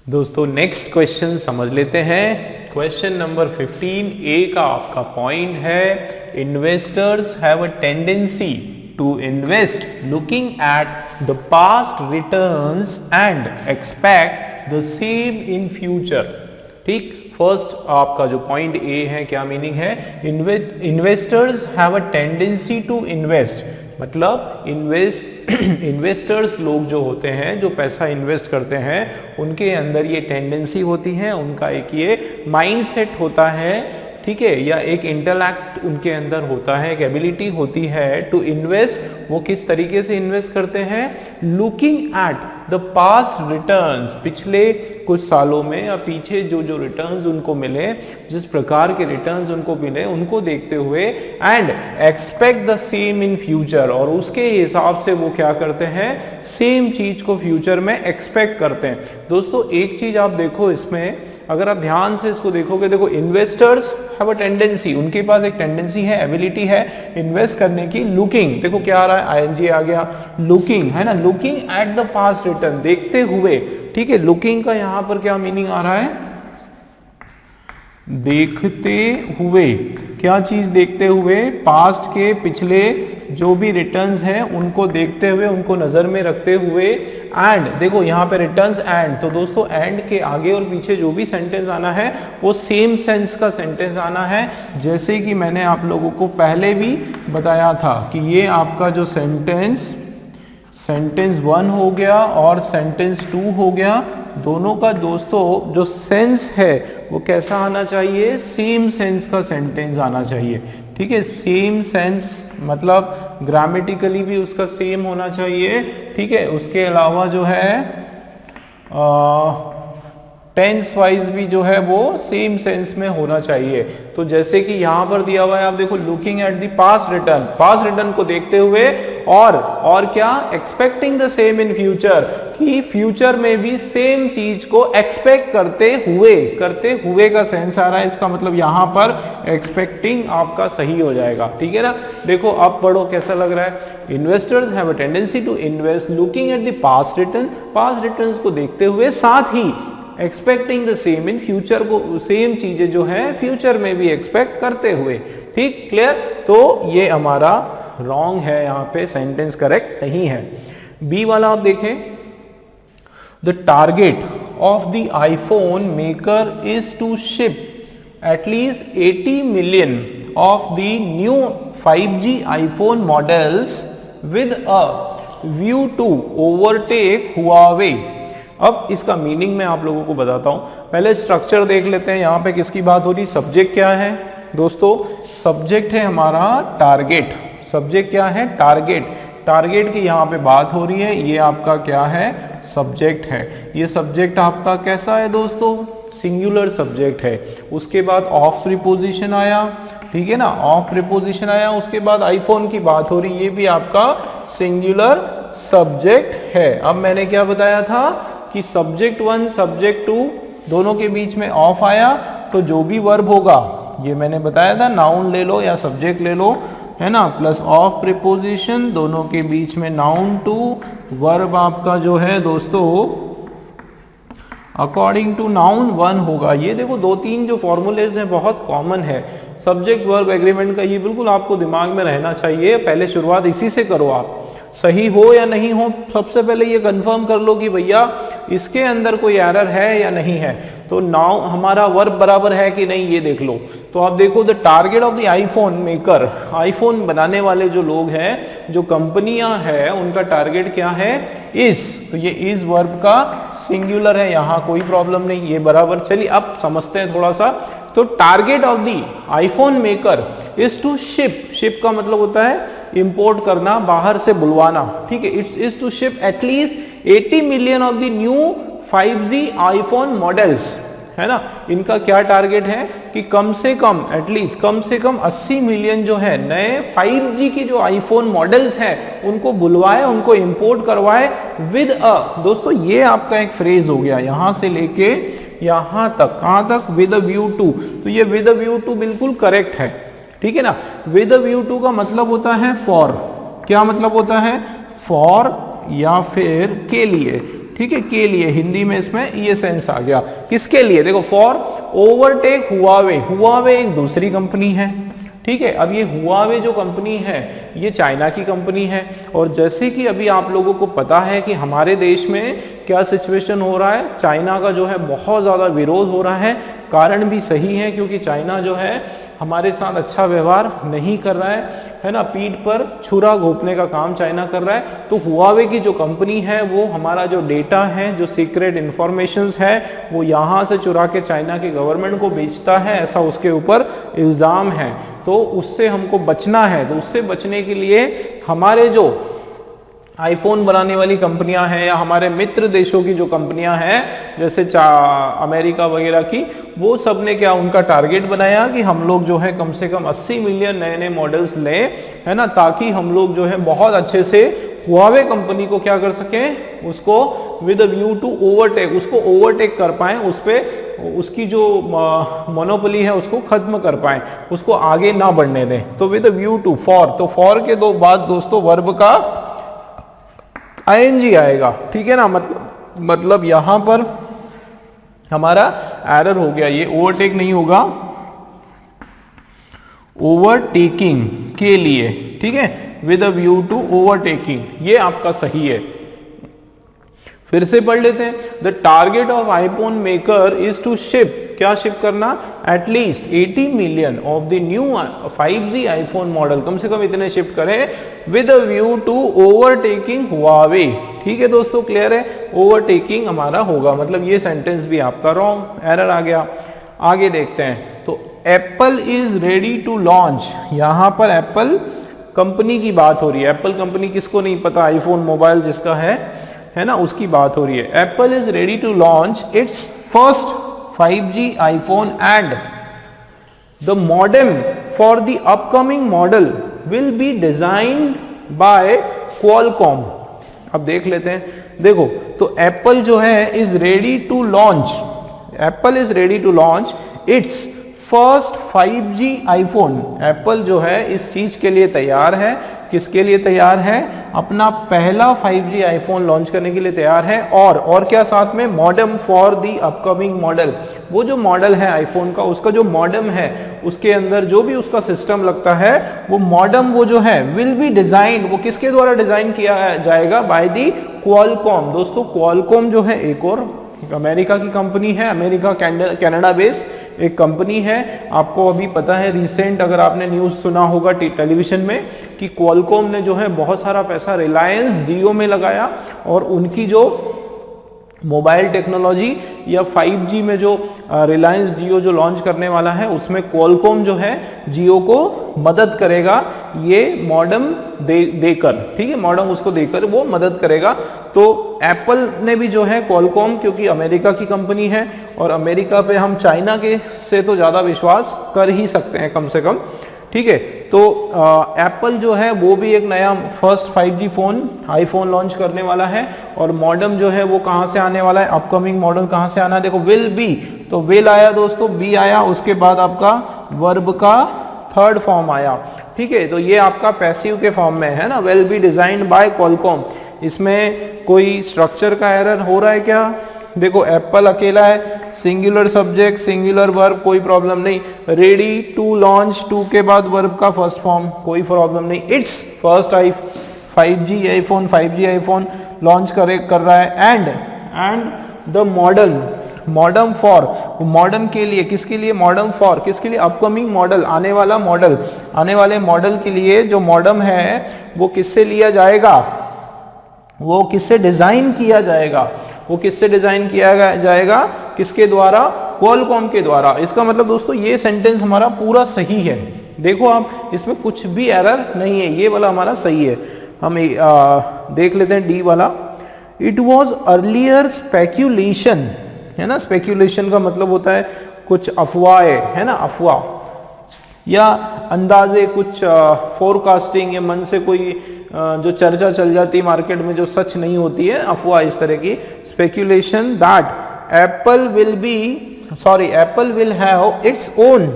दोस्तों next question समझ लेते हैं। क्वेश्चन नंबर 15 ए का आपका पॉइंट है, investors have a tendency to invest looking at the past returns and expect the same in future. ठीक, फर्स्ट आपका जो पॉइंट ए है, क्या मीनिंग है? Investors have a tendency to invest, मतलब इन्वेस्टर्स लोग जो होते हैं, जो पैसा इन्वेस्ट करते हैं, उनके अंदर ये टेंडेंसी होती है, उनका एक ये माइंडसेट होता है, ठीक है, या एक इंटेलेक्ट उनके अंदर होता है, एक एबिलिटी होती है टू इन्वेस्ट। वो किस तरीके से इन्वेस्ट करते हैं? Looking at the past returns, पिछले कुछ सालों में या पीछे जो जो रिटर्न्स उनको मिले, जिस प्रकार के रिटर्न्स उनको मिले, उनको देखते हुए and expect the same in future, और उसके हिसाब से वो क्या करते हैं? सेम चीज को फ्यूचर में एक्सपेक्ट करते हैं। दोस्तों एक चीज आप देखो इसमें, अगर आप ध्यान से इसको देखोगे, देखो इन्वेस्टर्स हैव अ टेंडेंसी, उनके पास एक टेंडेंसी है, एबिलिटी है इन्वेस्ट करने की। लुकिंग, देखो क्या आ रहा है, आईएनजी आ गया, लुकिंग है ना, looking at the past return, देखते हुए। ठीक है, लुकिंग का यहां पर क्या मीनिंग आ रहा है? देखते हुए। क्या चीज देखते हुए? पास्ट के पिछले जो भी रिटर्न्स हैं उनको देखते हुए, उनको नजर में रखते हुए। एंड देखो यहाँ पे रिटर्न्स एंड, तो दोस्तों एंड के आगे और पीछे जो भी सेंटेंस आना है वो सेम सेंस का सेंटेंस आना है। जैसे कि मैंने आप लोगों को पहले भी बताया था कि ये आपका जो सेंटेंस 1 हो गया और सेंटेंस 2 हो गया, दोनों का दोस्तों जो सेंस है वो कैसा आना चाहिए? सेम सेंस का सेंटेंस आना चाहिए। ठीक है, सेम सेंस मतलब ग्रामेटिकली भी उसका सेम होना चाहिए। ठीक है, उसके अलावा जो है टेंस वाइज भी जो है वो सेम सेंस में होना चाहिए। तो जैसे कि यहां पर दिया हुआ है, आप देखो looking at the past return को देखते हुए, और क्या? Expecting the same in future, कि फ्यूचर में भी सेम चीज को एक्सपेक्ट करते हुए का सेंस आ रहा है। इसका मतलब यहां पर एक्सपेक्टिंग आपका सही हो जाएगा। ठीक है ना, देखो अब पढ़ो कैसा लग रहा है। Investors have a tendency to invest looking at the past returns को देखते हुए, साथ ही expecting the same in future, को सेम चीजें जो है फ्यूचर में भी एक्सपेक्ट करते हुए। ठीक, क्लियर? तो ये हमारा रॉन्ग है, यहाँ पे सेंटेंस करेक्ट नहीं है। बी वाला आप देखें, the target of the iPhone maker is to ship at least 80 million of the new 5G iPhone models with a view to overtake Huawei. अब इसका मीनिंग मैं आप लोगों को बताता हूं, पहले स्ट्रक्चर देख लेते हैं। यहां पे किसकी बात हो रही? सब्जेक्ट क्या है दोस्तों? सब्जेक्ट है हमारा टारगेट। सब्जेक्ट क्या है? टारगेट की यहां पे बात हो रही है। ये आपका क्या है? सब्जेक्ट है। ये सब्जेक्ट आपका कैसा है दोस्तों? सिंगुलर सब्जेक्ट है। उसके बाद ऑफ प्रीपोजिशन आया, ठीक है ना, ऑफ प्रीपोजिशन आया, उसके बाद आईफोन की बात हो रही, ये भी आपका सिंगुलर सब्जेक्ट है। अब मैंने क्या बताया था कि सब्जेक्ट 1 सब्जेक्ट 2 दोनों के बीच में ऑफ आया, तो जो भी वर्ब होगा, ये मैंने बताया था, नाउन ले लो या सब्जेक्ट ले लो, है ना, प्लस ऑफ प्रीपोजिशन, दोनों के बीच में नाउन टू वर्ब आपका जो है दोस्तों अकॉर्डिंग टू नाउन 1 होगा। ये देखो 2-3 जो फॉर्मूलेज हैं बहुत कॉमन है। सब्जेक्ट वर्ब एग्रीमेंट का ये बिल्कुल आपको दिमाग में रहना चाहिए। पहले शुरुआत इसी से करो, आप सही हो या नहीं हो, सबसे पहले ये कंफर्म कर लो कि भैया इसके अंदर कोई एरर है या नहीं है। तो नाउ हमारा वर्ब बराबर है कि नहीं, ये देख लो। तो आप देखो, the target of the iPhone maker, iPhone बनाने वाले जो लोग हैं, जो कंपनियां हैं, उनका टारगेट क्या है? इज, तो ये इज वर्ब का सिंगुलर है, यहां कोई प्रॉब्लम नहीं, ये बराबर। चलिए अब समझते हैं थोड़ा सा। तो target of the iPhone maker is to ship का मतलब होता है इंपोर्ट करना, बाहर से बुलवाना। ठीक है, it's is to ship at least 80 million of the new 5G iPhone models, है ना। इनका क्या टारगेट है कि कम से कम, एटलीस्ट कम से कम 80 मिलियन जो है नए 5G के जो आईफोन मॉडल्स हैं उनको बुलवाए, उनको इंपोर्ट करवाए विद अ, दोस्तों ये आपका एक फ्रेज हो गया, यहां से लेके यहां तक, कहां तक? With a view to. तो ये विद अ व्यू टू बिल्कुल करेक्ट है, ठीक है ना। विद अ व्यू टू का मतलब होता है फॉर, क्या मतलब होता है? फॉर या फिर के लिए, ठीक है, के लिए, हिंदी में इसमें ये सेंस आ गया। किसके लिए, देखो फॉर ओवरटेक हुआवे। हुआवे एक दूसरी कंपनी है, ठीक है। अब ये हुआवे जो कंपनी है ये चाइना की कंपनी है, और जैसे कि अभी आप लोगों को पता है कि हमारे देश में क्या सिचुएशन हो रहा है, चाइना का जो है बहुत ज़्यादा विरोध हो रहा है। कारण भी सही है, क्योंकि चाइना जो है हमारे साथ अच्छा व्यवहार नहीं कर रहा है ना, पीठ पर छुरा घोंपने का काम चाइना कर रहा है। तो हुआवे की जो कंपनी है वो हमारा जो डेटा है, जो सीक्रेट इंफॉर्मेशंस है, वो यहाँ से चुरा के चाइना की गवर्नमेंट को बेचता है, ऐसा उसके ऊपर इल्ज़ाम है। तो उससे हमको बचना है। तो उससे बचने के लिए हमारे जो आईफोन बनाने वाली कंपनियां हैं या हमारे मित्र देशों की जो कंपनियां हैं जैसे अमेरिका वगैरह की, वो सब ने क्या उनका टारगेट बनाया कि हम लोग जो है कम से कम 80 मिलियन नए नए मॉडल्स लें, है ना, ताकि हम लोग जो है बहुत अच्छे से हुआवे कंपनी को क्या कर सकें, उसको विद व्यू टू ओवरटेक, उसको ओवरटेक कर पाएं, उस पर उसकी जो मोनोपोली है उसको खत्म कर पाएं, उसको आगे ना बढ़ने दें। तो विद व्यू टू फॉर, तो फॉर के दो बाद दोस्तों वर्ब का आईएनजी आएगा, ठीक है ना। मतलब यहां पर हमारा एरर हो गया, ये ओवरटेक नहीं होगा, ओवरटेकिंग के लिए, ठीक है, with a view to overtaking, ये आपका सही है। फिर से पढ़ लेते हैं। The target of iPhone maker is to ship, क्या शिप करना, at least 80 million of the new 5G iPhone model, कम से कम इतने शिफ्ट करें with a view to overtaking Huawei. ठीक है दोस्तों, क्लियर है, ओवरटेकिंग हमारा होगा, मतलब ये सेंटेंस भी आपका रॉन्ग, एरर आ गया। आगे देखते हैं। तो Apple is ready to launch, यहां पर एप्पल कंपनी की बात हो रही है। एप्पल कंपनी किसको नहीं पता, आईफोन मोबाइल जिसका है ना, उसकी बात हो रही है। Apple is ready to launch its first 5G iPhone and the modem for the upcoming model will be designed by Qualcomm। अब देख लेते हैं, देखो तो एप्पल जो है is ready to launch, Apple is ready to launch its first 5G iPhone. Apple जो है इस चीज के लिए तैयार है, किसके लिए तैयार है, अपना पहला 5G आईफोन लॉन्च करने के लिए तैयार है। और क्या साथ में, modem for the upcoming model, वो जो मॉडल है आईफोन का, उसका जो मॉडेम है, उसके अंदर जो भी उसका सिस्टम लगता है, वो मॉडेम वो जो है विल बी डिजाइन, वो किसके द्वारा डिजाइन किया जाएगा, बाय दी क्वालकॉम। दोस्तों क्वालकॉम जो है एक और अमेरिका की कंपनी है, अमेरिका कनाडा बेस्ड एक कंपनी है। आपको अभी पता है, रिसेंट अगर आपने न्यूज़ सुना होगा टेलीविजन में, कि क्वालकॉम ने जो है बहुत सारा पैसा रिलायंस जियो में लगाया, और उनकी जो मोबाइल टेक्नोलॉजी या 5G में जो रिलायंस जियो जो लॉन्च करने वाला है, उसमें क्वालकॉम जो है जियो को मदद करेगा, ये मॉडेम देकर, ठीक है, मॉडेम उसको देकर वो मदद करेगा। तो एप्पल ने भी जो है क्वालकॉम, क्योंकि अमेरिका की कंपनी है और अमेरिका पे हम चाइना के से तो ज़्यादा विश्वास कर ही सकते हैं कम से कम, ठीक है। तो एप्पल जो है वो भी एक नया first 5G phone iPhone launch करने वाला है, और मॉडेम जो है वो कहाँ से आने वाला है, अपकमिंग मॉडल कहाँ से आना है, देखो विल बी, तो विल आया दोस्तों, बी आया, उसके बाद आपका वर्ब का थर्ड फॉर्म आया, ठीक है। तो ये आपका पैसिव के फॉर्म में है ना, will be designed by Qualcomm. इसमें कोई स्ट्रक्चर का एरर हो रहा है क्या, देखो एप्पल अकेला है, सिंगुलर सब्जेक्ट सिंगुलर वर्ब, कोई प्रॉब्लम नहीं। रेडी टू लॉन्च, टू के बाद वर्ब का फर्स्ट फॉर्म, कोई प्रॉब्लम नहीं। It's first 5G iPhone, 5G iPhone launch कर रहा है। And the model, modem for, modem के लिए, किसके लिए, मॉडेम फॉर किसके लिए, अपकमिंग मॉडल, आने वाला मॉडल, आने वाले मॉडल के लिए जो मॉडेम है वो किससे लिया जाएगा, वो किससे डिजाइन किया जाएगा, वो किससे डिजाइन किया जाएगा, किसके द्वारा, क्वालकॉम के द्वारा। इसका मतलब दोस्तों ये सेंटेंस हमारा पूरा सही है, देखो आप इसमें कुछ भी एरर नहीं है, ये वाला हमारा सही है। हम देख लेते हैं डी वाला। इट वॉज अर्लियर स्पेक्यूलेशन, है ना, स्पेक्यूलेशन का मतलब होता है कुछ अफवाहें, है ना, अफवाह या अंदाजे, कुछ फोरकास्टिंग, या मन से कोई जो चर्चा चल जाती है मार्केट में जो सच नहीं होती है, अफवाह इस तरह की। Speculation that Apple will have its own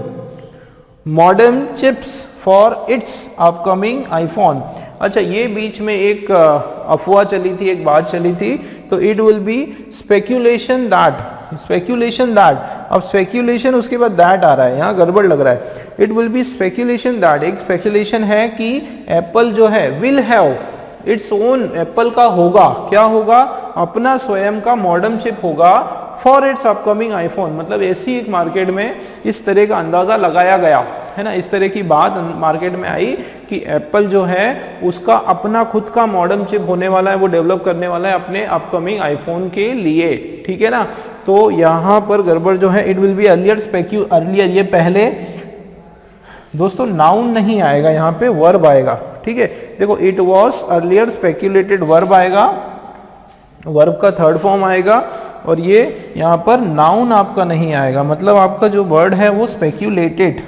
modem chips for its upcoming iPhone. अच्छा, ये बीच में एक अफवाह चली थी, एक बात चली थी, तो it will be speculation that, अब स्पेक्यूलेशन उसके बाद दैट आ रहा है, यहाँ गड़बड़ लग रहा है। It will be speculation that, एक स्पेक्यूलेशन है कि एप्पल जो है will have its own, Apple का होगा, क्या होगा, अपना स्वयं का मॉडर्न चिप होगा फॉर इट्स अपकमिंग आईफोन। मतलब ऐसी एक मार्केट में इस तरह का अंदाजा लगाया गया है ना, इस तरह की बात मार्केट में आई कि एप्पल जो है उसका अपना खुद का मॉडर्न चिप होने वाला है, वो डेवलप करने वाला है अपने अपकमिंग आईफोन के लिए, ठीक है ना। तो यहां पर गड़बड़ जो है, इट विल बी अर्लियर, ये पहले दोस्तों नाउन नहीं आएगा, यहाँ पे वर्ब आएगा, ठीक है। देखो, it was earlier speculated, verb आएगा, वर्ब का थर्ड फॉर्म आएगा, और ये यहाँ पर नाउन आपका नहीं आएगा, मतलब आपका जो वर्ड है वो स्पेक्यूलेटेड,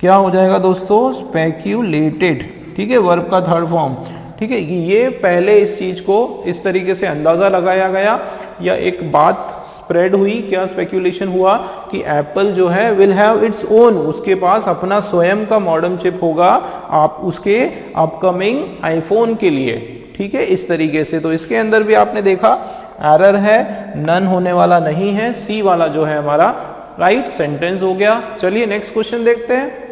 क्या हो जाएगा दोस्तों, स्पेक्यूलेटेड, ठीक है, वर्ब का थर्ड फॉर्म, ठीक है। ये पहले इस चीज को इस तरीके से अंदाजा लगाया गया, या एक बात स्प्रेड हुई, क्या स्पेक्यूलेशन हुआ कि एप्पल जो है विल हैव इट्स ओन, उसके पास अपना स्वयं का मॉडर्न चिप होगा आप उसके अपकमिंग आईफोन के लिए, ठीक है, इस तरीके से। तो इसके अंदर भी आपने देखा एरर है, नन होने वाला नहीं है, सी वाला जो है हमारा राइट सेंटेंस हो गया। चलिए नेक्स्ट क्वेश्चन देखते हैं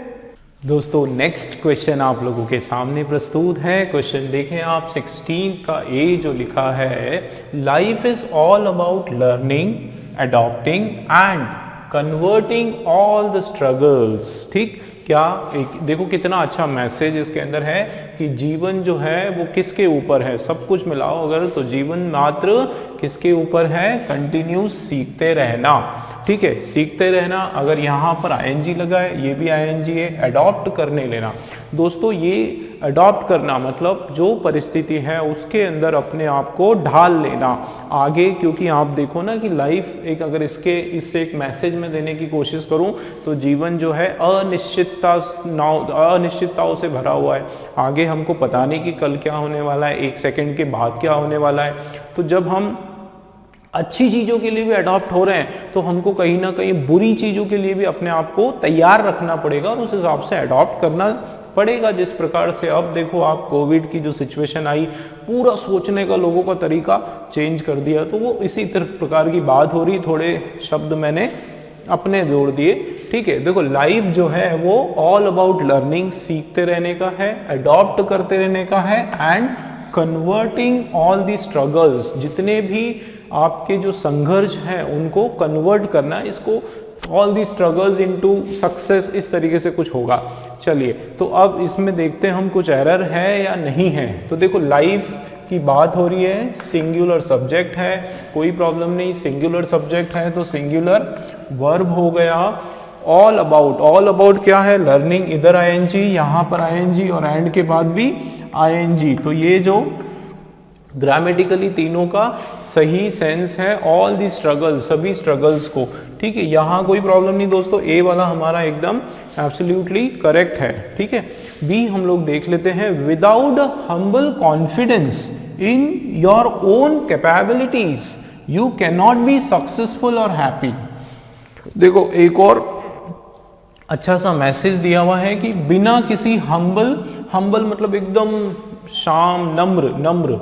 दोस्तों। नेक्स्ट क्वेश्चन आप लोगों के सामने प्रस्तुत है। क्वेश्चन देखें आप, 16 का ए जो लिखा है, life is all about learning, adopting and converting all the struggles, ठीक। क्या एक देखो कितना अच्छा मैसेज इसके अंदर है कि जीवन जो है वो किसके ऊपर है, सब कुछ मिलाओ अगर तो जीवन मात्र किसके ऊपर है, कंटिन्यूस सीखते रहना, ठीक है, सीखते रहना। अगर यहाँ पर आईएनजी लगा है, ये भी आईएनजी है, अडॉप्ट करने लेना। दोस्तों ये अडॉप्ट करना मतलब जो परिस्थिति है उसके अंदर अपने आप को ढाल लेना आगे, क्योंकि आप देखो ना कि लाइफ एक, अगर इससे एक मैसेज में देने की कोशिश करूं तो जीवन जो है अनिश्चितताओं से भरा हुआ है। आगे हमको पता नहीं कि कल क्या होने वाला है, एक सेकंड के बाद क्या होने वाला है। तो जब हम अच्छी चीजों के लिए भी अडॉप्ट हो रहे हैं तो हमको कहीं ना कहीं बुरी चीजों के लिए भी अपने आप को तैयार रखना पड़ेगा और उस हिसाब से अडॉप्ट करना पड़ेगा। जिस प्रकार से अब देखो आप, कोविड की जो सिचुएशन आई, पूरा सोचने का लोगों का तरीका चेंज कर दिया, तो वो इसी प्रकार की बात हो रही, थोड़े शब्द मैंने अपने जोड़ दिए, ठीक है। देखो लाइफ जो है वो ऑल अबाउट लर्निंग, सीखते रहने का है, अडॉप्ट करते रहने का है, and converting all the struggles, जितने भी आपके जो संघर्ष है उनको कन्वर्ट करना, इसको all the struggles into success, इस तरीके से कुछ होगा। चलिए तो अब इसमें देखते हैं हम कुछ एरर है या नहीं है। तो देखो लाइफ की बात हो रही है, सिंगुलर सब्जेक्ट है, कोई प्रॉब्लम नहीं, सिंगुलर सब्जेक्ट है तो सिंगुलर वर्ब हो गया। ऑल अबाउट क्या है, लर्निंग, इधर आईएनजी, यहाँ पर आईएनजी और एंड के बाद भी आईएनजी, तो ये जो ग्रामेटिकली तीनों का सही सेंस है, ऑल दी स्ट्रगल, सभी स्ट्रगल्स को, ठीक है, यहां कोई प्रॉब्लम नहीं दोस्तों, ए वाला हमारा एकदम एब्सोल्युटली करेक्ट है, ठीक है। बी हम लोग देख लेते हैं, without humble confidence in your own capabilities you can not be successful और हैप्पी। देखो एक और अच्छा सा मैसेज दिया हुआ है कि बिना किसी हम्बल मतलब एकदम शाम, नम्र,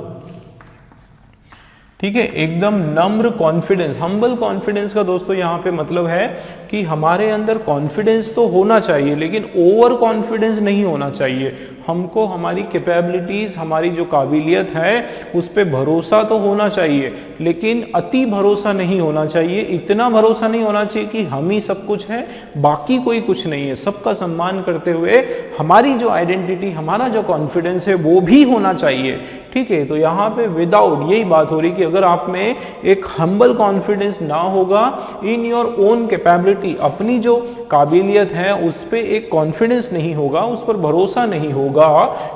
ठीक है, एकदम नम्र कॉन्फिडेंस। हम्बल कॉन्फिडेंस का दोस्तों यहाँ पे मतलब है कि हमारे अंदर कॉन्फिडेंस तो होना चाहिए लेकिन ओवर कॉन्फिडेंस नहीं होना चाहिए। हमको हमारी कैपेबिलिटीज, हमारी जो काबिलियत है उस पर भरोसा तो होना चाहिए लेकिन अति भरोसा नहीं होना चाहिए। इतना भरोसा नहीं होना चाहिए कि हम ही सब कुछ है, बाकी कोई कुछ नहीं है। सबका सम्मान करते हुए हमारी जो आइडेंटिटी, हमारा जो कॉन्फिडेंस है वो भी होना चाहिए, ठीक है। तो यहाँ पे विदाउट, यही बात हो रही कि अगर आप में एक हम्बल कॉन्फिडेंस ना होगा इन योर ओन कैपेबिलिटी, अपनी जो काबिलियत है उस पर एक कॉन्फिडेंस नहीं होगा, उस पर भरोसा नहीं होगा,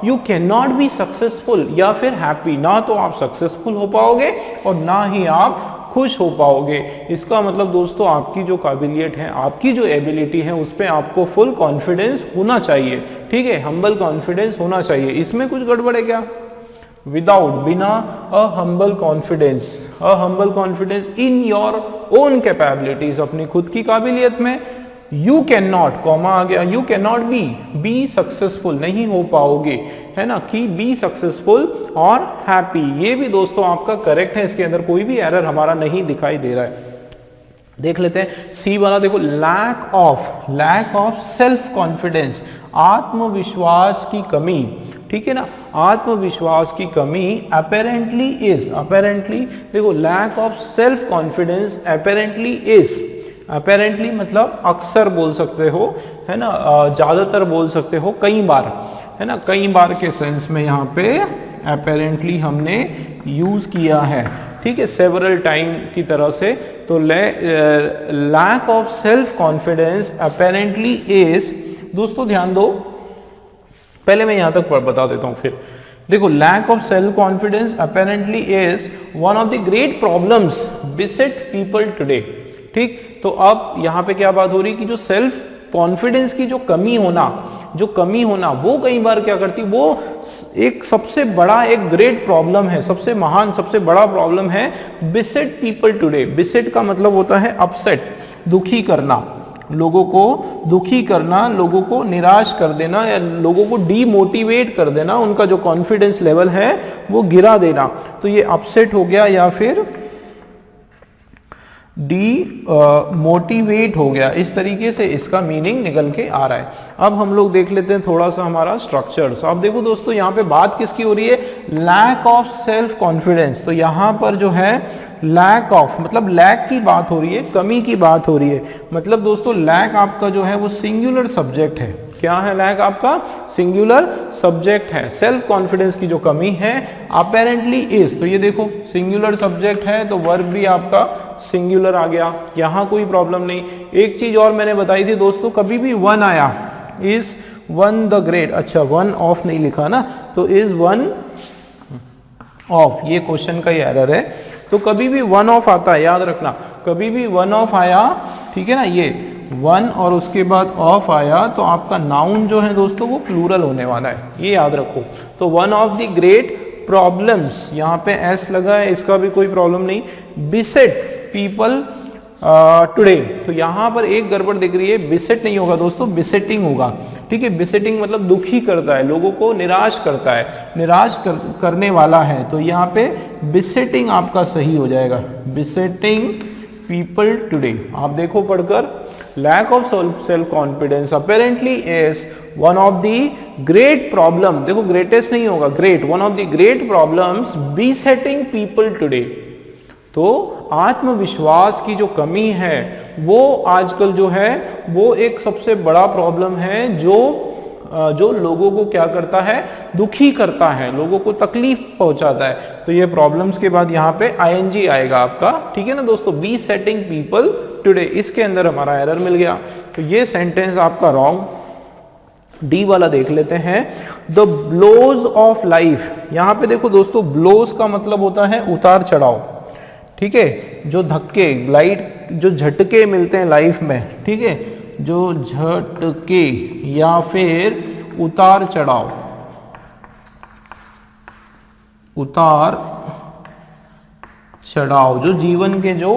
you can not be successful या फिर हैप्पी। ना तो आप सक्सेसफुल हो पाओगे और ना ही आप खुश हो पाओगे। इसका मतलब दोस्तों आपकी जो काबिलियत है, आपकी जो एबिलिटी है उस पर आपको फुल कॉन्फिडेंस होना चाहिए, ठीक है, हम्बल कॉन्फिडेंस होना चाहिए। इसमें कुछ गड़बड़ है क्या? विदाउट, बिना, a humble confidence in your own capabilities, अपनी खुद की काबिलियत में, यू कैन नॉट, कॉमा आ गया, you can not be successful, नहीं हो पाओगे, है ना, कि बी सक्सेसफुल और हैप्पी, ये भी दोस्तों आपका करेक्ट है, इसके अंदर कोई भी एरर हमारा नहीं दिखाई दे रहा है। देख लेते हैं सी वाला, देखो लैक ऑफ सेल्फ कॉन्फिडेंस, आत्मविश्वास की कमी, ठीक है ना, आत्मविश्वास की कमी अपेरेंटली इज, अपेरेंटली देखो lack of self confidence apparently is, apparently मतलब अक्सर बोल सकते हो, है ना, ज्यादातर बोल सकते हो, कई बार, है ना, कई बार के सेंस में यहाँ पे अपेरेंटली हमने यूज किया है, ठीक है, सेवरल टाइम की तरह से। तो lack of self confidence apparently is, दोस्तों ध्यान दो, पहले मैं यहां तक बता देता हूं, फिर देखो lack of self confidence apparently is one of the great problems beset people today, ठीक। तो अब यहां पे क्या बात हो रही कि जो सेल्फ कॉन्फिडेंस की जो कमी होना वो कई बार क्या करती, वो एक सबसे बड़ा एक ग्रेट प्रॉब्लम है, सबसे महान सबसे बड़ा प्रॉब्लम है बिसेट पीपल टुडे। बिसेट का मतलब होता है अपसेट, दुखी करना, लोगों को दुखी करना, लोगों को निराश कर देना या लोगों को डीमोटिवेट कर देना, उनका जो कॉन्फिडेंस लेवल है वो गिरा देना, तो ये अपसेट हो गया या फिर मोटिवेट हो गया, इस तरीके से इसका मीनिंग निकल के आ रहा है। अब हम लोग देख लेते हैं थोड़ा सा हमारा स्ट्रक्चर। अब देखो दोस्तों यहाँ पे बात किसकी हो रही है, लैक ऑफ सेल्फ कॉन्फिडेंस। तो यहाँ पर जो है लैक ऑफ मतलब लैक की बात हो रही है, कमी की बात हो रही है, मतलब दोस्तों लैक आपका जो है वो सिंगुलर सब्जेक्ट है। क्या है लैक आपका, सिंगुलर सब्जेक्ट है। सेल्फ कॉन्फिडेंस की जो कमी है अपेरेंटली इज, तो ये देखो सिंगुलर सब्जेक्ट है तो वर्ब भी आपका सिंगुलर आ गया, यहां कोई प्रॉब्लम नहीं। एक चीज और मैंने बताई थी दोस्तों, कभी भी वन आया, इज वन द ग्रेट, अच्छा वन ऑफ नहीं लिखा ना, तो इज वन ऑफ, ये क्वेश्चन का ही एरर है। तो कभी भी वन ऑफ आता है, याद रखना, कभी भी वन ऑफ आया, ठीक है ना, ये वन और उसके बाद ऑफ आया तो आपका नाउन जो है दोस्तों वो प्लूरल होने वाला है, ये याद रखो। तो one of the great problems, यहाँ पे एस लगा है, इसका भी कोई प्रॉब्लम नहीं। बिसेट पीपल टुडे, तो यहाँ पर एक गड़बड़ दिख रही है, बिसेट नहीं होगा दोस्तों, बिसेटिंग होगा, ठीक है। बिसेटिंग मतलब दुखी करता है, लोगों को निराश करता है, करने वाला है, तो यहाँ पे बिसेटिंग आपका सही हो जाएगा, बिसेटिंग पीपल टुडे। आप देखो पढ़कर, lack of self confidence apparently is one of the great problem, देखो ग्रेटेस्ट नहीं होगा, great, one of the great problems besetting people today. तो आत्मविश्वास की जो कमी है वो आजकल जो है वो एक सबसे बड़ा प्रॉब्लम है, जो लोगों को क्या करता है, दुखी करता है, लोगों को तकलीफ पहुंचाता है। तो ये प्रॉब्लम्स के बाद यहाँ पे आईएनजी आएगा आपका, ठीक है ना दोस्तों, बी सेटिंग पीपल टुडे, इसके अंदर हमारा एरर मिल गया, तो ये सेंटेंस आपका रॉन्ग। डी वाला देख लेते हैं, द ब्लोज ऑफ लाइफ। यहाँ पे देखो दोस्तों, ब्लोज का मतलब होता है उतार चढ़ाव, ठीक है, जो धक्के, लाइट जो झटके मिलते हैं लाइफ में, ठीक है, जो झटके या फिर उतार चढ़ाव, उतार चढ़ाव, जो जीवन के जो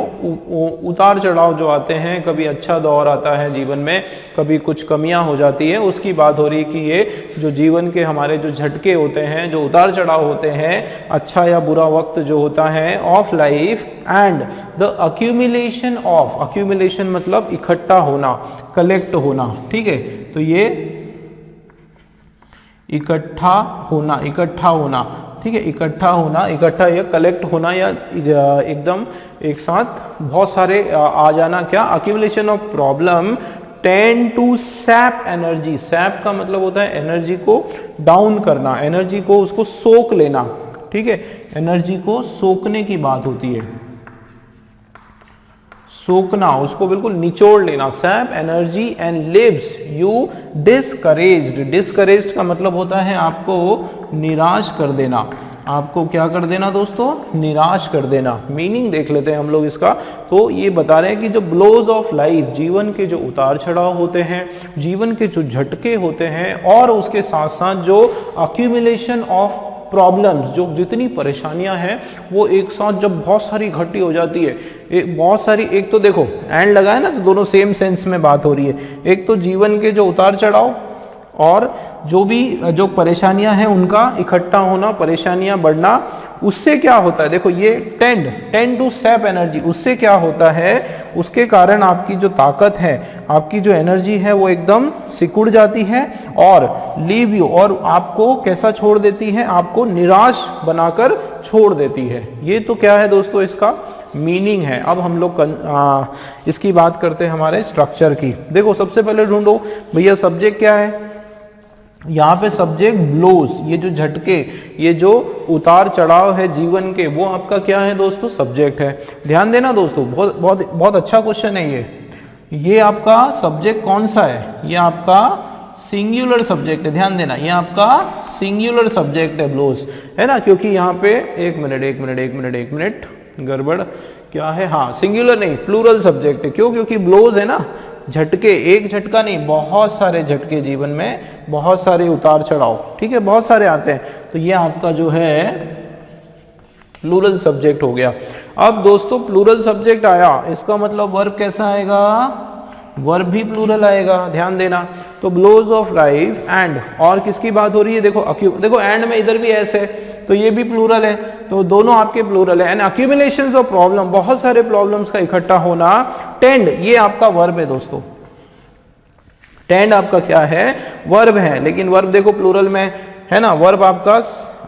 उतार चढ़ाव जो आते हैं, कभी अच्छा दौर आता है जीवन में, कभी कुछ कमियां हो जाती है, उसकी बात हो रही है कि ये जो जीवन के हमारे जो झटके होते हैं, जो उतार चढ़ाव होते हैं, अच्छा या बुरा वक्त जो होता है of life, and the accumulation of, accumulation मतलब इकट्ठा होना, कलेक्ट होना, ठीक है, तो ये इकट्ठा होना, ठीक है, इकट्ठा या कलेक्ट होना या एकदम एक साथ बहुत सारे आ जाना, क्या, accumulation of problem tend to sap energy. Sap का मतलब होता है एनर्जी को डाउन करना, एनर्जी को उसको सोख लेना, ठीक है, एनर्जी को सोखने की बात होती है, सोखना, उसको बिल्कुल निचोड़ लेना, sap energy and leaves you discouraged. Discouraged का मतलब होता है आपको निराश कर देना, आपको क्या कर देना दोस्तों, निराश कर देना। मीनिंग देख लेते हैं हम लोग इसका। तो ये बता रहे हैं कि जो ब्लोज ऑफ लाइफ, जीवन के जो उतार चढ़ाव होते हैं, जीवन के जो झटके होते हैं, और उसके साथ साथ जो अक्यूमुलेशन ऑफ प्रॉब्लम्स, जो जितनी परेशानियां हैं वो एक साथ जब बहुत सारी इकट्ठी हो जाती है, बहुत सारी, एक तो देखो एंड लगा है ना, तो दोनों सेम सेंस में बात हो रही है। एक तो जीवन के जो उतार चढ़ाव और जो परेशानियां हैं उनका इकट्ठा होना, परेशानियां बढ़ना, उससे क्या होता है, देखो ये टेंड टू सैप एनर्जी, उससे क्या होता है, उसके कारण आपकी जो ताकत है, आपकी जो एनर्जी है वो एकदम सिकुड़ जाती है और लीव यू, और आपको कैसा छोड़ देती है, आपको निराश बनाकर छोड़ देती है। ये तो क्या है दोस्तों इसका मीनिंग है। अब हम लोग इसकी बात करते हैं हमारे स्ट्रक्चर की। देखो सबसे पहले ढूंढो भैया सब्जेक्ट क्या है, यहाँ पे सब्जेक्ट ब्लोज, ये जो झटके, ये जो उतार चढ़ाव है जीवन के, वो आपका क्या है दोस्तों, सब्जेक्ट है। ध्यान देना दोस्तों, बहुत बहुत बहुत अच्छा क्वेश्चन है ये आपका सब्जेक्ट कौन सा है, ये आपका सिंगुलर सब्जेक्ट है। ध्यान देना, ये आपका सिंगुलर सब्जेक्ट है ब्लोज, है ना, क्योंकि यहाँ पे एक मिनट गड़बड़ क्या है, हाँ सिंगुलर नहीं प्लूरल सब्जेक्ट है। क्यों, क्योंकि ब्लोज है ना, झटके, एक झटका नहीं, बहुत सारे झटके जीवन में, बहुत सारे उतार चढ़ाव, ठीक है, बहुत सारे आते हैं, तो ये आपका जो है प्लूरल सब्जेक्ट हो गया। अब दोस्तों प्लूरल सब्जेक्ट आया, इसका मतलब वर्ब कैसा आएगा, वर्ब भी प्लूरल आएगा। ध्यान देना, तो ब्लोज ऑफ लाइफ एंड, और किसकी बात हो रही है, देखो एंड में इधर भी ऐसे, तो ये भी प्लूरल है, तो दोनों आपके प्लूरल है। एंड अक्यूमुलेशंस ऑफ प्रॉब्लम, बहुत सारे प्रॉब्लम्स का इकट्ठा होना। टेंड, ये आपका वर्ब है दोस्तों, टेंड आपका क्या है, वर्ब है, लेकिन वर्ब देखो प्लूरल में है ना, वर्ब आपका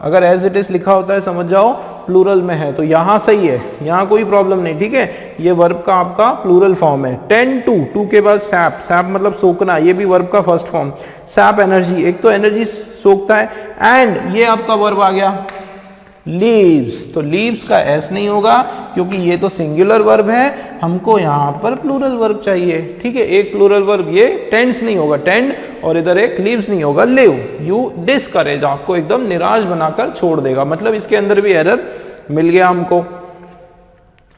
अगर एज इट इज लिखा होता है समझ जाओ प्लूरल में है, तो यहां सही है, यहां कोई प्रॉब्लम नहीं, ठीक है, ये वर्ब का आपका प्लूरल फॉर्म है। टेंड टू के बाद सैप, सैप मतलब सोखना, ये भी वर्ब का फर्स्ट फॉर्म। सैप एनर्जी, एक तो एनर्जी सोखता है, एंड ये आपका वर्ब आ गया लीव्स, तो लीव्स का एस नहीं होगा क्योंकि ये तो सिंगुलर वर्ब है, हमको यहाँ पर प्लूरल वर्ब चाहिए, ठीक है, एक प्लूरल वर्ब, ये टेंड्स नहीं होगा, टेंड, और इधर एक लीव्स नहीं होगा, लिव, यू डिस्करेज, आपको एकदम निराश बनाकर छोड़ देगा, मतलब इसके अंदर भी एरर मिल गया हमको।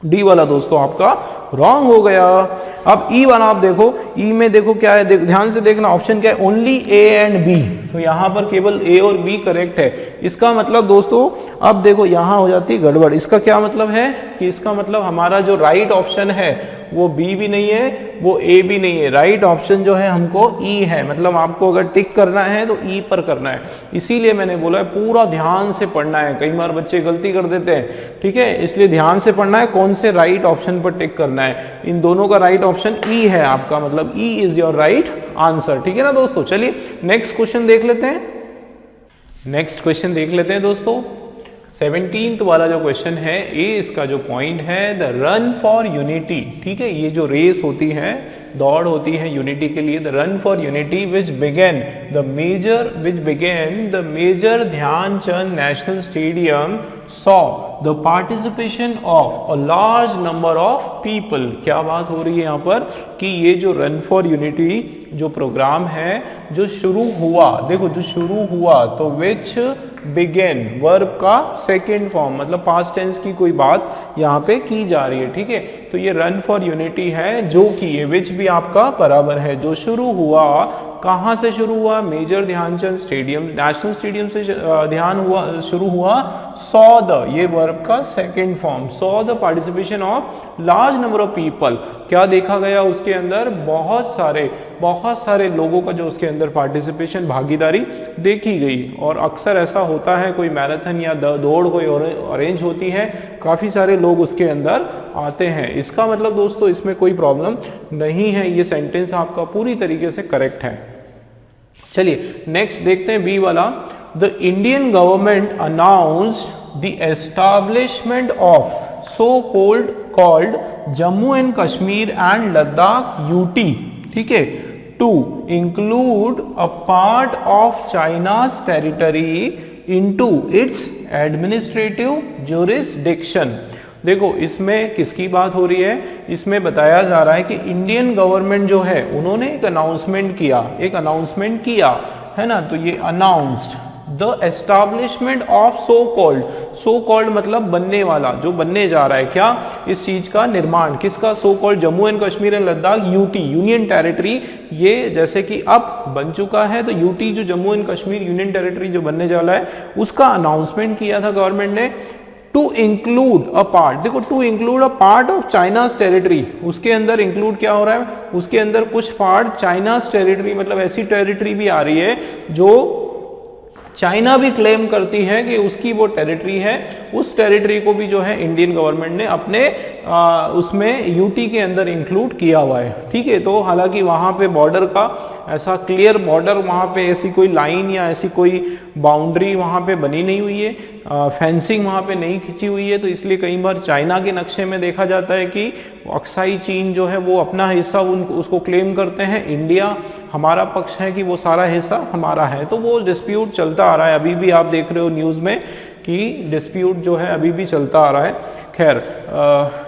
डी वाला दोस्तों आपका रॉन्ग हो गया। अब ई वाला आप देखो, ई में देखो क्या है, ध्यान से देखना, ऑप्शन क्या है, ओनली ए एंड बी, तो यहां पर केवल ए और बी करेक्ट है। इसका मतलब दोस्तों अब देखो यहां हो जाती है गड़बड़। इसका क्या मतलब है कि इसका मतलब हमारा जो राइट ऑप्शन है वो बी भी नहीं है, वो ए भी नहीं है, राइट ऑप्शन जो है हमको ई है, मतलब आपको अगर टिक करना है तो ई पर करना है। इसीलिए मैंने बोला है पूरा ध्यान से पढ़ना है, कई बार बच्चे गलती कर देते हैं, ठीक है, इसलिए ध्यान से पढ़ना है, कौन से राइट ऑप्शन पर टिक करना है। इन दोनों का राइट ऑप्शन ई है आपका, मतलब E is your right answer, ठीक है ना दोस्तों। चलिए नेक्स्ट क्वेश्चन देख लेते हैं, नेक्स्ट क्वेश्चन देख लेते हैं दोस्तों। 17th वाला जो क्वेश्चन है, ए इसका जो पॉइंट है, द रन फॉर यूनिटी, ठीक है, ये जो रेस होती है, दौड़ होती है यूनिटी के लिए, the run for unity which began the major Dhyanchand national stadium saw the participation of a large number of people. क्या बात हो रही है यहाँ पर कि ये जो रन फॉर यूनिटी जो प्रोग्राम है जो शुरू हुआ, देखो जो शुरू हुआ, तो विच बिगेन वर्ब का सेकेंड फॉर्म, मतलब पास्ट टेंस की कोई बात यहाँ पे की जा रही है, ठीक है, तो ये रन फॉर यूनिटी है, जो कि ये विच भी आपका बराबर है, जो शुरू हुआ, कहां से शुरू हुआ, major Dhyanchand stadium, national stadium से शुरू हुआ, सॉ द, ये वर्ब का second form, saw the participation of large number of people, क्या देखा गया उसके अंदर, बहुत सारे लोगों का जो उसके अंदर पार्टिसिपेशन, भागीदारी देखी गई। और अक्सर ऐसा होता है, कोई मैराथन या दौड़ कोई अरेंज होती है, काफी सारे लोग उसके अंदर आते हैं। इसका मतलब दोस्तों इसमें कोई प्रॉब्लम नहीं है, ये सेंटेंस आपका पूरी तरीके से करेक्ट है। चलिए नेक्स्ट देखते हैं बी वाला, the Indian government announced the establishment of so called Jammu and Kashmir and Ladakh UT, ठीक है, to include a part of China's territory into its administrative jurisdiction. देखो इसमें किसकी बात हो रही है, इसमें बताया जा रहा है कि इंडियन गवर्नमेंट जो है उन्होंने एक अनाउंसमेंट किया है ना, तो ये announced the establishment of so called मतलब बनने वाला, जो बनने जा रहा है, क्या इस चीज का निर्माण, किसका, सो called Jammu and Kashmir and Ladakh UT union territory, ये जैसे कि अब बन चुका है, तो यूटी जो Jammu and Kashmir union territory जो बनने वाला है उसका अनाउंसमेंट किया था गवर्नमेंट ने। टू इंक्लूड अ पार्ट, देखो to include a part of China's territory, उसके अंदर इंक्लूड क्या हो रहा है, उसके अंदर कुछ पार्ट चाइनाज टेरिटरी, मतलब ऐसी टेरिटरी भी आ रही है जो चाइना भी क्लेम करती है कि उसकी वो टेरिटरी है, उस टेरिटरी को भी जो है इंडियन गवर्नमेंट ने अपने उसमें यूटी के अंदर इंक्लूड किया हुआ है। ठीक है, तो हालांकि वहां पे बॉर्डर का ऐसा क्लियर बॉर्डर, वहां पे ऐसी कोई लाइन या ऐसी कोई बाउंड्री वहां पे बनी नहीं हुई है, फेंसिंग वहां पे नहीं खींची हुई है, तो इसलिए कई बार चाइना के नक्शे में देखा जाता है कि अक्साई चीन जो है वो अपना हिस्सा उसको क्लेम करते हैं, इंडिया हमारा पक्ष है कि वो सारा हिस्सा हमारा है, तो वो डिस्प्यूट चलता आ रहा है। अभी भी आप देख रहे हो न्यूज में कि डिस्प्यूट जो है अभी भी चलता आ रहा है। खैर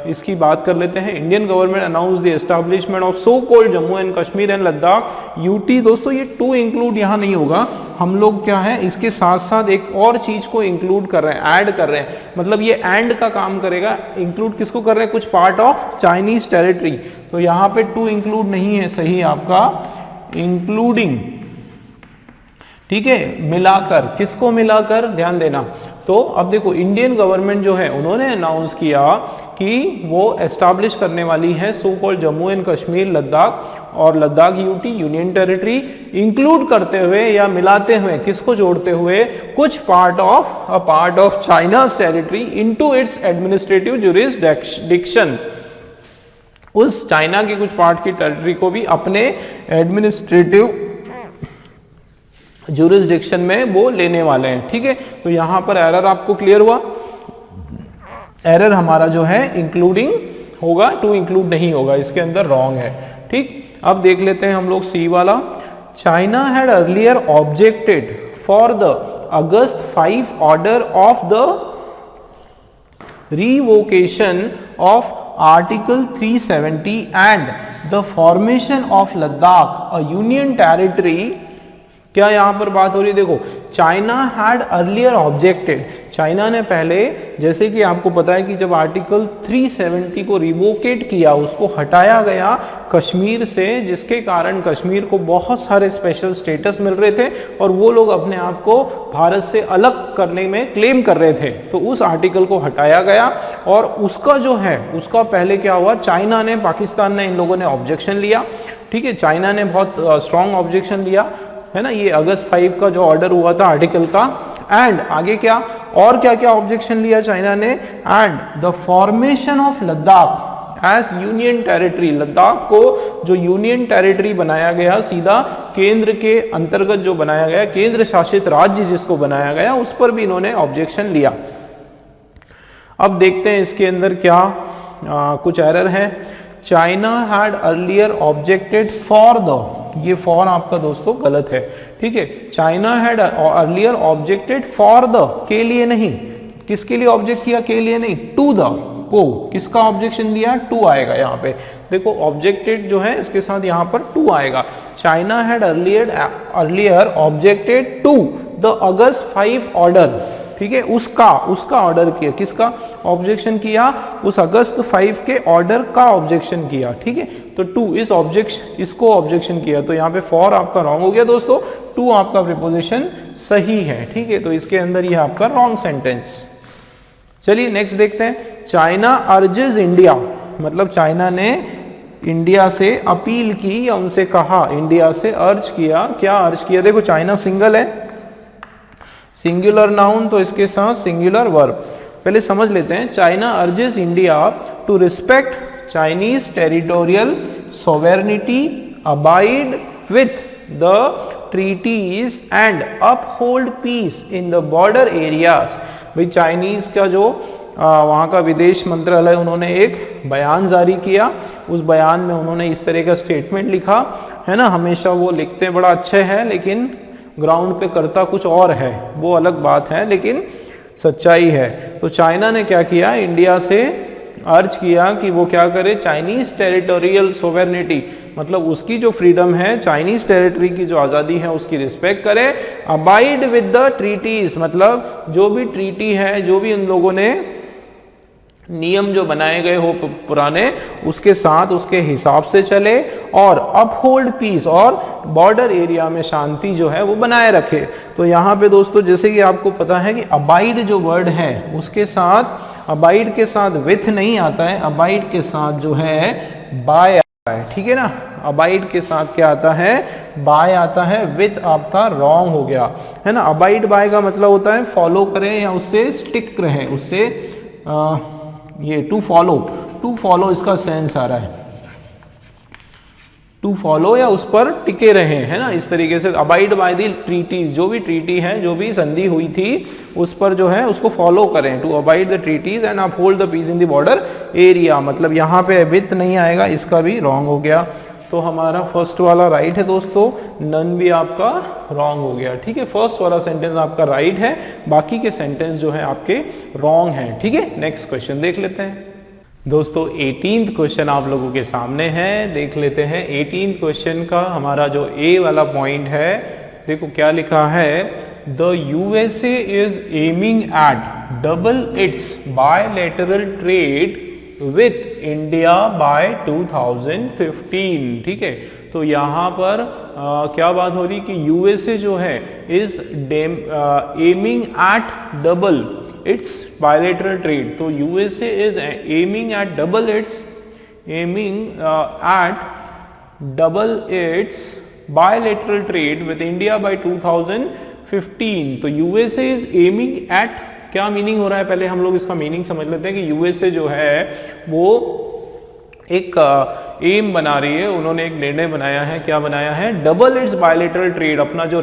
इसकी बात कर लेते हैं। Indian government announce the establishment of so called Jammu and Kashmir and Ladakh UT. दोस्तों ये टू इंक्लूड यहाँ नहीं होगा, हम लोग क्या है इसके साथ साथ एक और चीज को इंक्लूड कर रहे हैं, ऐड कर रहे हैं, मतलब ये एंड का काम करेगा। इंक्लूड किसको कर रहे हैं, कुछ पार्ट ऑफ चाइनीज टेरिटरी, तो यहाँ पे टू इंक्लूड नहीं है, सही आपका इंक्लूडिंग। ठीक है, मिलाकर, किसको मिलाकर, ध्यान देना। तो अब देखो इंडियन गवर्नमेंट जो है उन्होंने अनाउंस किया कि वो एस्टैब्लिश करने वाली है so called Jammu and Kashmir Ladakh और Ladakh UT union territory, include करते हुए या मिलाते हुए, किसको जोड़ते हुए, कुछ part of China's territory into its administrative jurisdiction, उस चाइना के कुछ पार्ट की टेरिटरी को भी अपने एडमिनिस्ट्रेटिव ज्यूरिसडिक्शन में वो लेने वाले हैं। ठीक है, तो यहां पर एरर आपको क्लियर हुआ, एरर हमारा जो है इंक्लूडिंग होगा, टू इंक्लूड नहीं होगा, इसके अंदर रॉन्ग है। ठीक, अब देख लेते हैं हम लोग सी वाला। China had earlier objected for the August 5 order of the revocation of article 370 and the formation of Ladakh a union territory. क्या यहां पर बात हो रही है, देखो China had earlier objected, China ने पहले, जैसे कि आपको पता है कि जब आर्टिकल 370 को रिवोकेट किया, उसको हटाया गया कश्मीर से, जिसके कारण कश्मीर को बहुत सारे स्पेशल स्टेटस मिल रहे थे और वो लोग अपने आप को भारत से अलग करने में क्लेम कर रहे थे, तो उस आर्टिकल को हटाया गया और उसका जो है उसका पहले क्या हुआ, चाइना ने, पाकिस्तान ने, इन लोगों ने ऑब्जेक्शन लिया। ठीक है, चाइना ने बहुत स्ट्रॉन्ग ऑब्जेक्शन लिया है ना, ये अगस्त 5 का जो ऑर्डर हुआ था आर्टिकल का। एंड आगे क्या, और क्या क्या ऑब्जेक्शन लिया चाइना ने, and the formation of Ladakh as union territory, Ladakh को जो यूनियन टेरिटरी बनाया गया, सीधा केंद्र के अंतर्गत जो बनाया गया, केंद्र शासित राज्य जिसको बनाया गया, उस पर भी इन्होंने ऑब्जेक्शन लिया। अब देखते हैं इसके अंदर क्या कुछ एरर है। China had earlier objected for the, ये फॉर आपका दोस्तों गलत है। ठीक है, China had earlier objected for the, के लिए नहीं, किसके लिए ऑब्जेक्ट किया, के लिए नहीं, टू द, को, किसका ऑब्जेक्शन दिया, टू आएगा यहाँ पे, देखो ऑब्जेक्टेड जो है इसके साथ यहाँ पर टू आएगा। China had earlier objected to the August 5 order. ठीक है, उसका ऑर्डर किया, किसका ऑब्जेक्शन किया, उस अगस्त 5 के ऑर्डर का ऑब्जेक्शन किया। ठीक है, तो टू इसको ऑब्जेक्शन किया, तो यहाँ पे फॉर आपका रॉन्ग हो गया दोस्तों, टू आपका प्रीपोजिशन सही है। ठीक है, तो इसके अंदर ये आपका रॉन्ग सेंटेंस। चलिए नेक्स्ट देखते हैं। चाइना अर्जेस इंडिया, मतलब चाइना ने इंडिया से अपील की या उनसे कहा, इंडिया से अर्ज किया, क्या अर्ज किया, देखो चाइना सिंगल है, सिंगुलर नाउन, तो इसके साथ सिंगुलर वर्ब। पहले समझ लेते हैं। China urges India to respect Chinese territorial sovereignty, abide with the treaties and uphold peace in the border areas. भाई चाइनीज का जो वहाँ का विदेश मंत्रालय, उन्होंने एक बयान जारी किया, उस बयान में उन्होंने इस तरह का स्टेटमेंट लिखा है ना, हमेशा वो लिखते बड़ा अच्छे हैं लेकिन ग्राउंड पे करता कुछ और है, वो अलग बात है, लेकिन सच्चाई है। तो चाइना ने क्या किया, इंडिया से अर्ज किया कि वो क्या करे, चाइनीज टेरिटोरियल सोवेरेनिटी, मतलब उसकी जो फ्रीडम है, चाइनीज टेरिटरी की जो आज़ादी है उसकी रिस्पेक्ट करे। अबाइड विद द ट्रीटीज, मतलब जो भी ट्रीटी है, जो भी उन लोगों ने नियम जो बनाए गए हो पुराने उसके साथ उसके हिसाब से चले और अपहोल्ड पीस और बॉर्डर एरिया में शांति जो है वो बनाए रखे। तो यहाँ पे दोस्तों जैसे कि आपको पता है कि अबाइड जो वर्ड है उसके साथ अबाइड के साथ विथ नहीं आता है, अबाइड के साथ जो है बाय आता है, ठीक है ना। अबाइड के साथ क्या आता है, बाय आता है, विथ आपका रॉन्ग हो गया है ना। अबाइड बाय का मतलब होता है फॉलो करें या उससे स्टिक रहे, उससे ये टू फॉलो इसका सेंस आ रहा है, टू फॉलो या उस पर टिके रहे, है ना। इस तरीके से अबाइड बाय दी ट्रीटीज, जो भी ट्रीटी है, जो भी संधि हुई थी उस पर जो है उसको फॉलो करें। To abide the treaties and uphold the peace in the border area, मतलब यहाँ पे विथ नहीं आएगा, इसका भी रॉन्ग हो गया। तो हमारा फर्स्ट वाला राइट है दोस्तों, नन भी आपका रॉन्ग हो गया, ठीक है। फर्स्ट वाला सेंटेंस आपका राइट है, बाकी के सेंटेंस जो है आपके रॉन्ग हैं, ठीक है। नेक्स्ट क्वेश्चन देख लेते हैं दोस्तों। 18th क्वेश्चन आप लोगों के सामने है, देख लेते हैं। 18th क्वेश्चन का हमारा जो ए वाला पॉइंट है, देखो क्या लिखा है, the USA is aiming at double its bilateral trade with India by 2015, ठीक है। तो यहाँ पर क्या बात हो रही कि यूएसए जो है is aiming at double its bilateral trade. तो USA is aiming at double its bilateral trade with India by 2015। तो यूएसए इज एमिंग एट, क्या मीनिंग हो रहा है, पहले हम लोग इसका मीनिंग समझ लेते हैं कि यूएसए जो है वो एक एम बना रही है, उन्होंने एक निर्णय बनाया है, क्या बनाया है, डबल इट्स बायलैटरल ट्रेड, अपना जो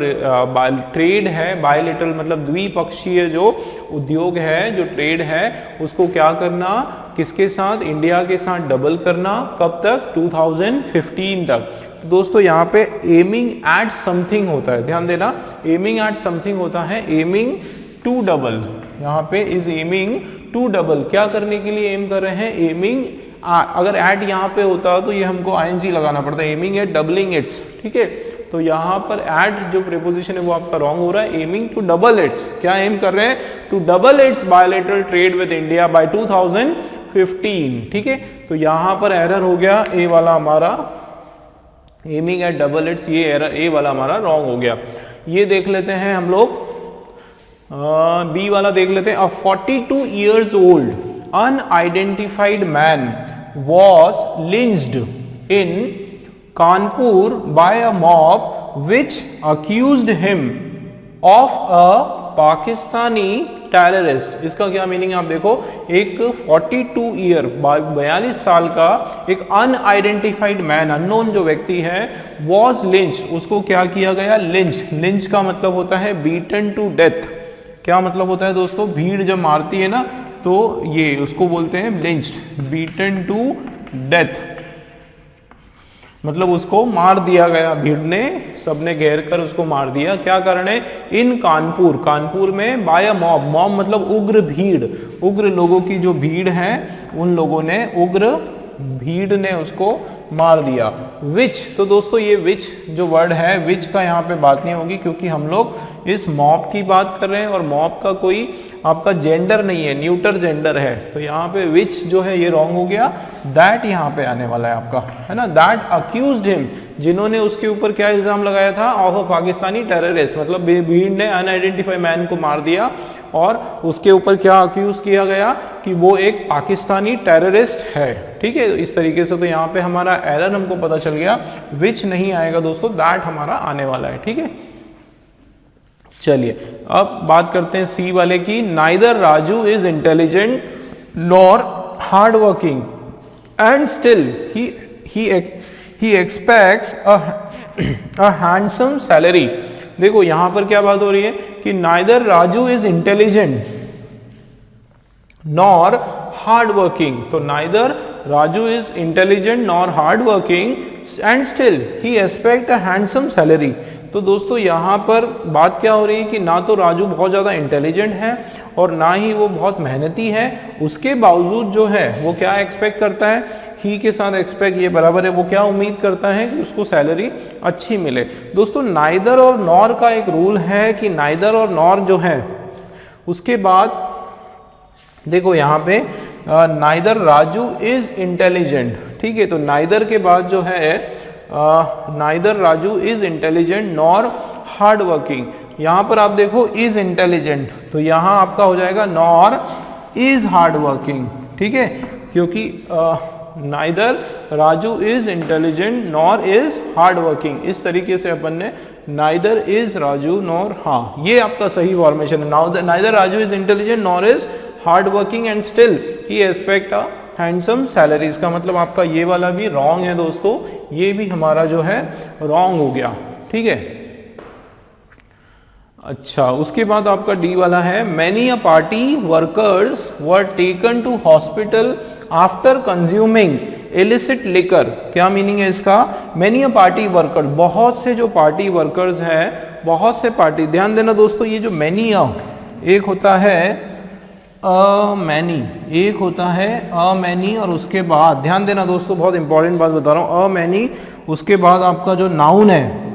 ट्रेड है, बायलैटरल मतलब द्विपक्षीय जो उद्योग है, जो ट्रेड है, उसको क्या करना, किसके साथ, इंडिया के साथ डबल करना, कब तक, 2015 तक। तो दोस्तों यहाँ पे एमिंग एट समथिंग होता है, ध्यान देना, एमिंग एट समथिंग होता है, एमिंग टू डबल, यहाँ पे इज एमिंग टू डबल, क्या करने के लिए एम कर रहे हैं, एमिंग, अगर एट यहाँ पे होता तो ये हमको आईएनजी लगाना पड़ता है, एमिंग एट डबलिंग इट्स, ठीक है। तो यहाँ पर एट जो प्रीपोजिशन है वो आपका रॉन्ग हो रहा है, एमिंग टू डबल इट्स, क्या एम कर रहे हैं, to double its bilateral trade with India by 2015, ठीक है। तो यहाँ पर एरर हो गया, ए वाला हमारा एमिंग एट डबल इट्स, ये एरर ए वाला हमारा रॉन्ग हो गया। ये देख लेते हैं हम लोग, बी वाला देख लेते हैं। अ 42 years old unidentified man was lynched in Kanpur by a mob which accused him of a Pakistani terrorist। इसका क्या मीनिंग आप देखो, एक 42 ईयर 42 साल का एक अनआइडेंटिफाइड मैन, अननोन जो व्यक्ति है, was lynched, उसको क्या किया गया, लिंच। लिंच का मतलब होता है बीटन टू डेथ। क्या मतलब होता है दोस्तों, भीड़ जब मारती है ना तो ये उसको बोलते हैं लिंच्ड, बीटन टू डेथ, मतलब उसको मार दिया गया, भीड़ ने, सबने घेर कर उसको मार दिया। क्या कारण है, इन कानपुर, कानपुर में, बाय अ मॉब, मॉब मतलब उग्र भीड़, उग्र लोगों की जो भीड़ है उन लोगों ने, उग्र भीड़ ने उसको मार दिया। विच, तो दोस्तों ये विच जो वर्ड है, विच का यहाँ पे बात नहीं होगी क्योंकि हम लोग इस मॉब की बात कर रहे हैं और मॉब का कोई आपका जेंडर नहीं है, न्यूटर जेंडर है। तो यहाँ पे विच जो है ये रॉन्ग हो गया, दैट यहाँ पे आने वाला है आपका, है ना। दैट अक्यूज्ड हिम, जिन्होंने उसके ऊपर क्या इल्जाम लगाया था, ऑफ अ पाकिस्तानी टेररिस्ट, मतलब भीड़ ने अनआइडेंटिफाइड मैन को मार दिया और उसके ऊपर क्या अक्यूज किया गया कि वो एक पाकिस्तानी टेररिस्ट है, ठीक है। इस तरीके से तो यहाँ पे हमारा एरर हमको पता चल गया, विच नहीं आएगा दोस्तों, दैट हमारा आने वाला है, ठीक है। चलिए अब बात करते हैं सी वाले की। Neither Raju is intelligent nor hard working and still he expects a handsome salary. देखो यहां पर क्या बात हो रही है कि neither Raju is intelligent nor hard working. तो neither Raju is intelligent nor hard working and still he expect a handsome salary. तो दोस्तों यहाँ पर बात क्या हो रही है कि ना तो राजू बहुत ज़्यादा इंटेलिजेंट है और ना ही वो बहुत मेहनती है, उसके बावजूद जो है वो क्या एक्सपेक्ट करता है, ही के साथ एक्सपेक्ट ये बराबर है, वो क्या उम्मीद करता है कि उसको सैलरी अच्छी मिले। दोस्तों नाइदर और नॉर का एक रूल है कि नाइदर और नॉर जो है उसके बाद देखो यहाँ पे नाइदर राजू इज इंटेलिजेंट, ठीक है। तो नाइदर के बाद जो है neither Raju is intelligent nor hard working, यहां पर आप देखो इज इंटेलिजेंट, तो यहां आपका हो जाएगा नॉर इज हार्ड वर्किंग, ठीक है, क्योंकि neither Raju is intelligent nor is hard working, इस तरीके से अपन ने नाइदर इज राजू नॉर, हाँ ये आपका सही फॉर्मेशन है। Neither Raju is intelligent nor is hard working and still he expect a handsome salary, इसका मतलब आपका ये वाला भी रॉन्ग है दोस्तों, ये भी हमारा जो है रॉन्ग हो गया, ठीक है। अच्छा, उसके बाद आपका डी वाला है many a party workers were taken to hospital after consuming illicit liquor, क्या मीनिंग है इसका? मैनी अ पार्टी वर्कर, बहुत से जो पार्टी वर्कर्स हैं, बहुत से पार्टी, ध्यान देना दोस्तों, ये जो मैनी अ, एक होता है अ मैनी, एक होता है अ मैनी, और उसके बाद ध्यान देना दोस्तों, बहुत इंपॉर्टेंट बात बता रहा हूं, अ मैनी, उसके बाद आपका जो नाउन है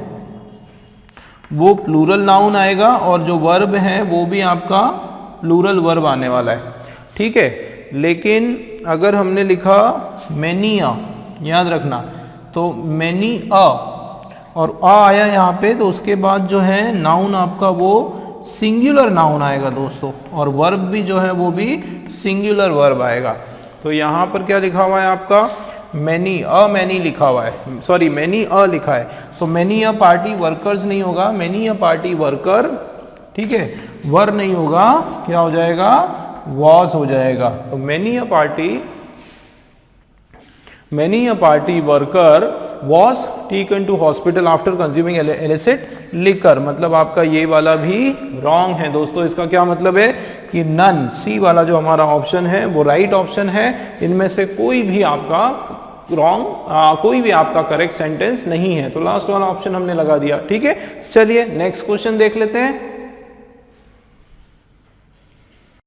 वो प्लूरल नाउन आएगा, और जो वर्ब है वो भी आपका प्लूरल वर्ब आने वाला है, ठीक है। लेकिन अगर हमने लिखा मैनी अ, याद रखना, तो मैनी अ और आ आया यहाँ पे, तो उसके बाद जो है नाउन आपका वो सिंगुलर नाउन आएगा दोस्तों, और वर्ब भी जो है वो भी सिंगुलर वर्ब आएगा। तो यहाँ पर क्या लिखा हुआ है आपका? मैनी अ मैनी लिखा हुआ है, सॉरी मैनी अ लिखा है, तो मैनी अ पार्टी वर्कर्स नहीं होगा, मैनी अ पार्टी वर्कर, ठीक है, वर नहीं होगा, क्या हो जाएगा? वॉज हो जाएगा। तो many a party worker was taken to hospital after consuming illicit liquor, मतलब आपका ये वाला भी रॉन्ग है दोस्तों। इसका क्या मतलब है कि नन, सी वाला जो हमारा ऑप्शन है वो राइट ऑप्शन है, इनमें से कोई भी आपका रॉन्ग, कोई भी आपका करेक्ट सेंटेंस नहीं है, तो लास्ट वाला ऑप्शन हमने लगा दिया, ठीक है। चलिए नेक्स्ट क्वेश्चन देख लेते हैं।